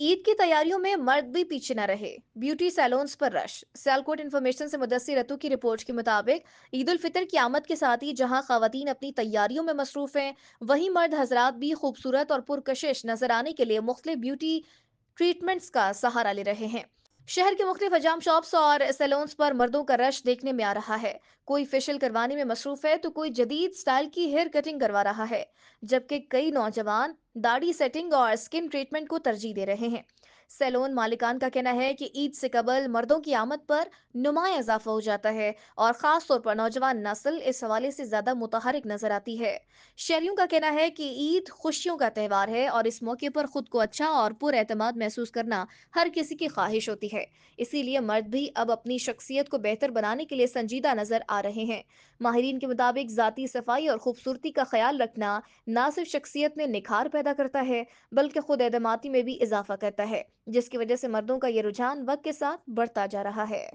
ईद की तैयारियों में मर्द भी पीछे न रहे। ब्यूटी सैलून्स पर रश। सियालकोट इन्फॉर्मेशन से मुदस्सिर रतू की रिपोर्ट के मुताबिक ईद उल फितर की आमद के साथ ही जहां खवातीन अपनी तैयारियों में मसरूफ हैं, वहीं मर्द हजरात भी खूबसूरत और पुरकशिश नजर आने के लिए मुख्तलिफ ब्यूटी ट्रीटमेंट्स का सहारा ले रहे हैं। शहर के मुख्तलिफ हजाम शॉप्स और सैलून्स पर मर्दों का रश देखने में आ रहा है। कोई फेशियल करवाने में मसरूफ है तो कोई जदीद स्टाइल की हेयर कटिंग करवा रहा है, जबकि कई नौजवान दाढ़ी सेटिंग और स्किन ट्रीटमेंट को तरजीह दे रहे हैं। सैलून मालिकान का कहना है कि ईद से कबल मर्दों की आमद पर नुमाया इजाफा हो जाता है और खास तौर पर नौजवान नस्ल इस हवाले से ज्यादा मुतहरिक नजर आती है। शहरियों का कहना है कि ईद खुशियों का त्यौहार है और इस मौके पर खुद को अच्छा और पुरएतमाद महसूस करना हर किसी की ख्वाहिश होती है। इसीलिए मर्द भी अब अपनी शख्सियत को बेहतर बनाने के लिए संजीदा नजर आ रहे हैं। माहिरीन के मुताबिक जाती सफाई और खूबसूरती का ख्याल रखना ना सिर्फ शख्सियत में निखार पैदा करता है, बल्कि खुद एतमादी में भी इजाफा करता है, जिसकी वजह से मर्दों का ये रुझान वक्त के साथ बढ़ता जा रहा है।